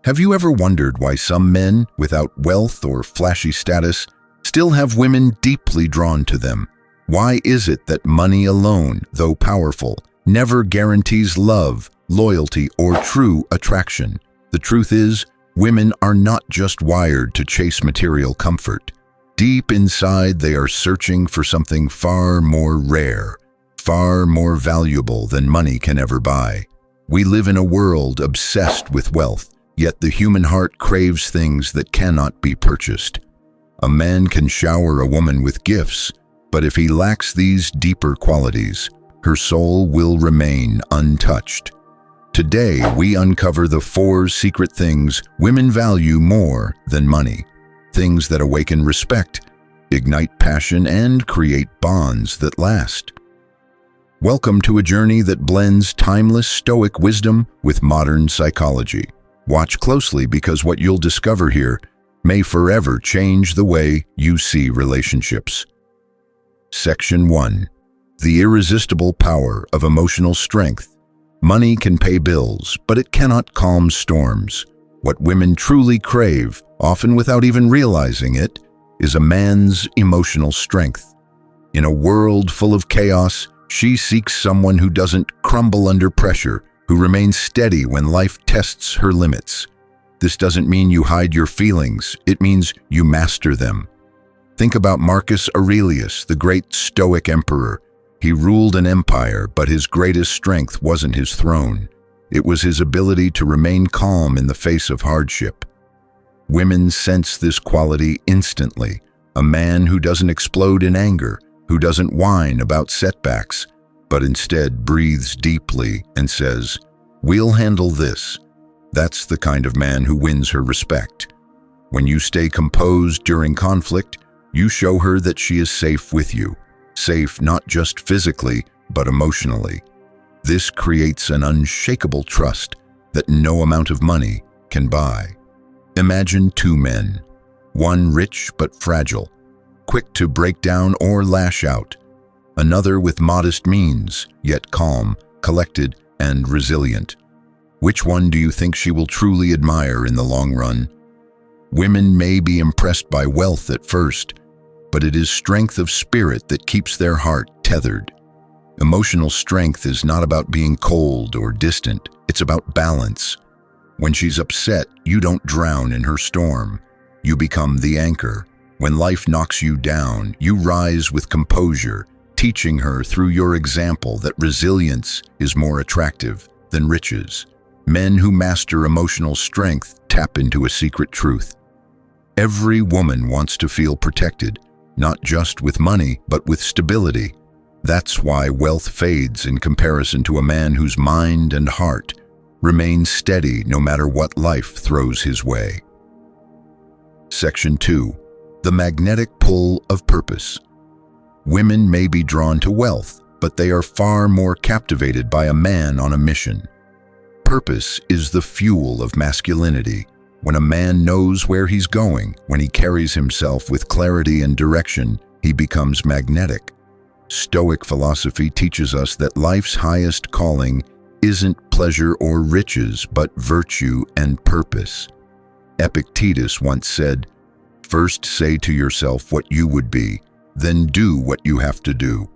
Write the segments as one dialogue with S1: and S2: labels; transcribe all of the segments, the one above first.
S1: Have you ever wondered why some men, without wealth or flashy status, still have women deeply drawn to them? Why is it that money alone, though powerful, never guarantees love, loyalty, or true attraction? The truth is, women are not just wired to chase material comfort. Deep inside, they are searching for something far more rare, far more valuable than money can ever buy. We live in a world obsessed with wealth, yet the human heart craves things that cannot be purchased. A man can shower a woman with gifts, but if he lacks these deeper qualities, her soul will remain untouched. Today, we uncover the 4 secret things women value more than money. Things that awaken respect, ignite passion, and create bonds that last. Welcome to a journey that blends timeless Stoic wisdom with modern psychology. Watch closely because what you'll discover here may forever change the way you see relationships. Section 1. The irresistible power of emotional strength. Money can pay bills, but it cannot calm storms. What women truly crave, often without even realizing it, is a man's emotional strength. In a world full of chaos, she seeks someone who doesn't crumble under pressure, who remains steady when life tests her limits. This doesn't mean you hide your feelings, it means you master them. Think about Marcus Aurelius, the great Stoic emperor. He ruled an empire, but his greatest strength wasn't his throne. It was his ability to remain calm in the face of hardship. Women sense this quality instantly. A man who doesn't explode in anger, who doesn't whine about setbacks, but instead breathes deeply and says, "We'll handle this." That's the kind of man who wins her respect. When you stay composed during conflict, you show her that she is safe with you. Safe not just physically, but emotionally. This creates an unshakable trust that no amount of money can buy. Imagine 2 men, one rich but fragile, quick to break down or lash out, another with modest means, yet calm, collected, and resilient. Which one do you think she will truly admire in the long run? Women may be impressed by wealth at first, but it is strength of spirit that keeps their heart tethered. Emotional strength is not about being cold or distant, it's about balance. When she's upset, you don't drown in her storm. You become the anchor. When life knocks you down, you rise with composure, teaching her through your example that resilience is more attractive than riches. Men who master emotional strength tap into a secret truth. Every woman wants to feel protected, not just with money, but with stability. That's why wealth fades in comparison to a man whose mind and heart remain steady no matter what life throws his way. Section 2. The magnetic pull of purpose. Women may be drawn to wealth, but they are far more captivated by a man on a mission. Purpose is the fuel of masculinity. When a man knows where he's going, when he carries himself with clarity and direction, he becomes magnetic. Stoic philosophy teaches us that life's highest calling isn't pleasure or riches, but virtue and purpose. Epictetus once said, "First say to yourself what you would be, then do what you have to do."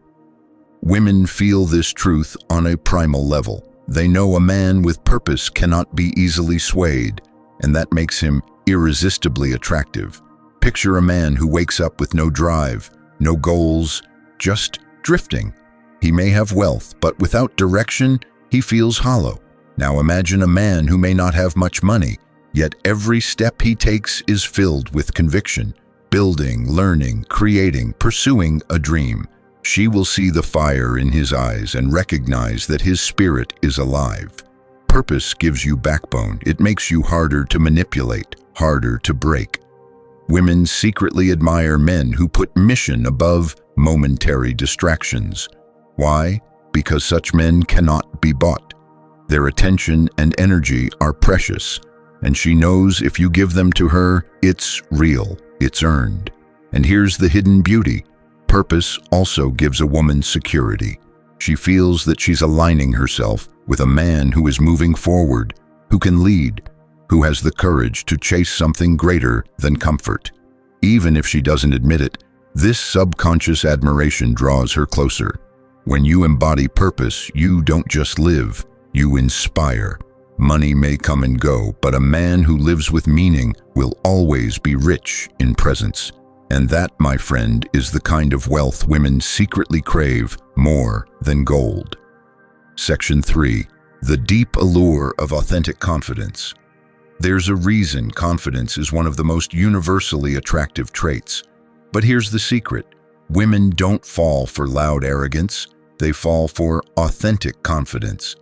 S1: Women feel this truth on a primal level. They know a man with purpose cannot be easily swayed, and that makes him irresistibly attractive. Picture a man who wakes up with no drive, no goals, just drifting. He may have wealth, but without direction, he feels hollow. Now imagine a man who may not have much money, yet every step he takes is filled with conviction, building, learning, creating, pursuing a dream. She will see the fire in his eyes and recognize that his spirit is alive. Purpose gives you backbone. It makes you harder to manipulate, harder to break. Women secretly admire men who put mission above momentary distractions. Why? Because such men cannot be bought. Their attention and energy are precious, and she knows if you give them to her, it's real, it's earned. And here's the hidden beauty. Purpose also gives a woman security. She feels that she's aligning herself with a man who is moving forward, who can lead, who has the courage to chase something greater than comfort. Even if she doesn't admit it, this subconscious admiration draws her closer. When you embody purpose, you don't just live, you inspire. Money may come and go, but a man who lives with meaning will always be rich in presence. And that, my friend, is the kind of wealth women secretly crave more than gold. Section 3. The deep allure of authentic confidence. There's a reason confidence is one of the most universally attractive traits. But here's the secret. Women don't fall for loud arrogance, they fall for authentic confidence.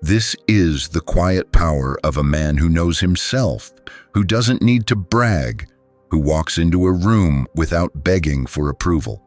S1: This is the quiet power of a man who knows himself, who doesn't need to brag, who walks into a room without begging for approval.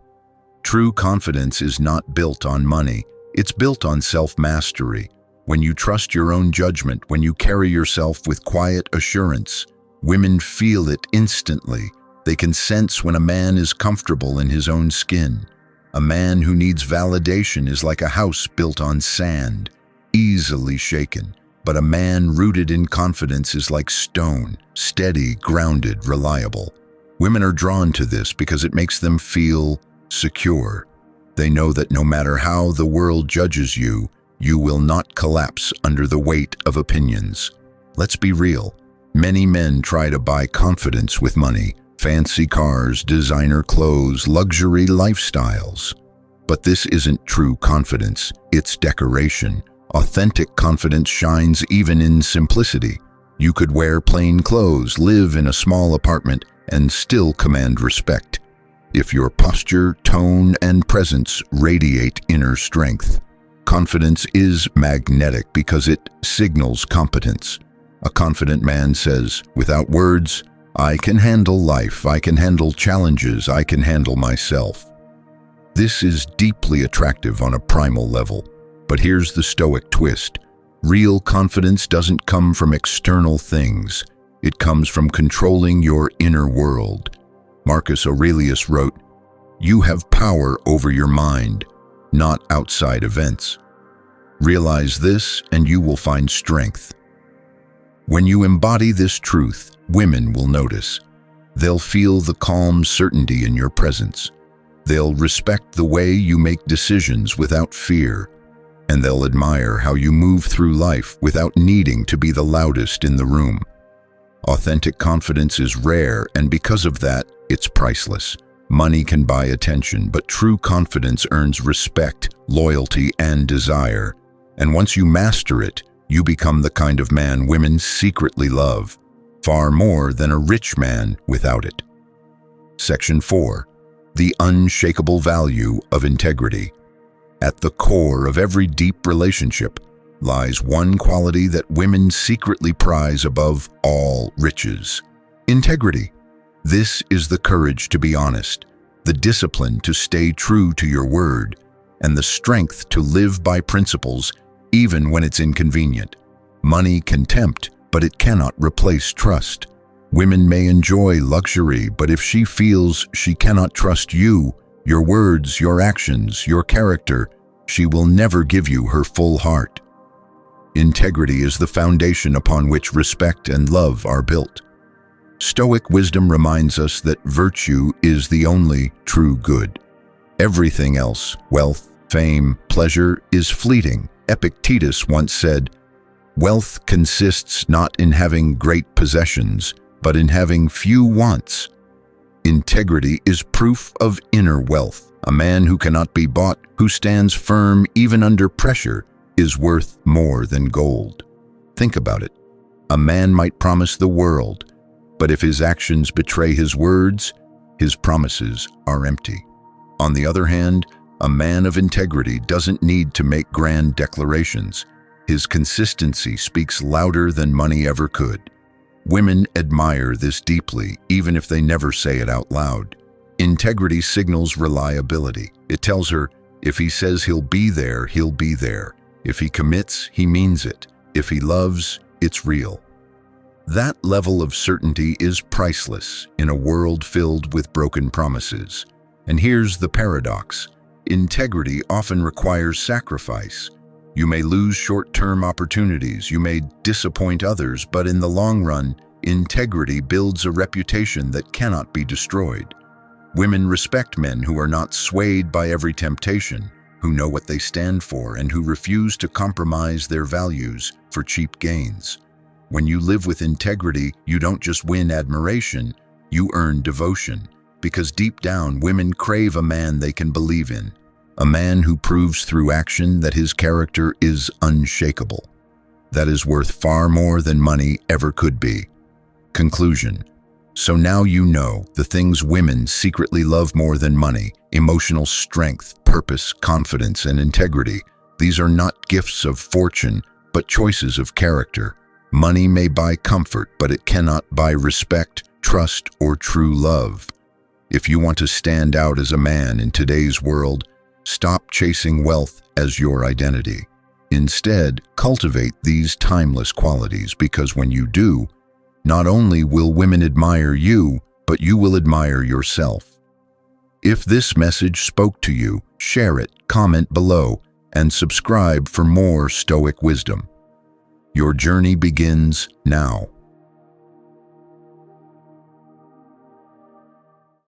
S1: True confidence is not built on money, it's built on self-mastery. When you trust your own judgment, when you carry yourself with quiet assurance, women feel it instantly. They can sense when a man is comfortable in his own skin. A man who needs validation is like a house built on sand, easily shaken. But a man rooted in confidence is like stone, steady, grounded, reliable. Women are drawn to this because it makes them feel secure. They know that no matter how the world judges you, you will not collapse under the weight of opinions. Let's be real. Many men try to buy confidence with money, fancy cars, designer clothes, luxury lifestyles. But this isn't true confidence, it's decoration. Authentic confidence shines even in simplicity. You could wear plain clothes, live in a small apartment, and still command respect, if your posture, tone, and presence radiate inner strength. Confidence is magnetic because it signals competence. A confident man says, without words, I can handle life, I can handle challenges, I can handle myself. This is deeply attractive on a primal level. But here's the Stoic twist. Real confidence doesn't come from external things. It comes from controlling your inner world. Marcus Aurelius wrote, "You have power over your mind, not outside events." Realize this and you will find strength. When you embody this truth, women will notice. They'll feel the calm certainty in your presence. They'll respect the way you make decisions without fear. And they'll admire how you move through life without needing to be the loudest in the room. Authentic confidence is rare, and because of that, it's priceless. Money can buy attention, but true confidence earns respect, loyalty, and desire. And once you master it, you become the kind of man women secretly love, far more than a rich man without it. Section 4. The unshakable value of integrity. At the core of every deep relationship lies one quality that women secretly prize above all riches: integrity. This is the courage to be honest, the discipline to stay true to your word, and the strength to live by principles even when it's inconvenient. Money can tempt, but it cannot replace trust. Women may enjoy luxury, but if she feels she cannot trust you, your words, your actions, your character, she will never give you her full heart. Integrity is the foundation upon which respect and love are built. Stoic wisdom reminds us that virtue is the only true good. Everything else, wealth, fame, pleasure, is fleeting. Epictetus once said, "Wealth consists not in having great possessions, but in having few wants." Integrity is proof of inner wealth. A man who cannot be bought, who stands firm even under pressure, is worth more than gold. Think about it. A man might promise the world, but if his actions betray his words, his promises are empty. On the other hand, a man of integrity doesn't need to make grand declarations. His consistency speaks louder than money ever could. Women admire this deeply, even if they never say it out loud. Integrity signals reliability. It tells her, if he says he'll be there, he'll be there. If he commits, he means it. If he loves, it's real. That level of certainty is priceless in a world filled with broken promises. And here's the paradox. Integrity often requires sacrifice. You may lose short-term opportunities, you may disappoint others, but in the long run, integrity builds a reputation that cannot be destroyed. Women respect men who are not swayed by every temptation, who know what they stand for, and who refuse to compromise their values for cheap gains. When you live with integrity, you don't just win admiration, you earn devotion. Because deep down, women crave a man they can believe in. A man who proves through action that his character is unshakable. That is worth far more than money ever could be. Conclusion. So now you know the things women secretly love more than money: emotional strength, purpose, confidence, and integrity. These are not gifts of fortune, but choices of character. Money may buy comfort, but it cannot buy respect, trust, or true love. If you want to stand out as a man in today's world, stop chasing wealth as your identity. Instead, cultivate these timeless qualities, because when you do, not only will women admire you, but you will admire yourself. If this message spoke to you, share it, comment below, and subscribe for more Stoic wisdom. Your journey begins now.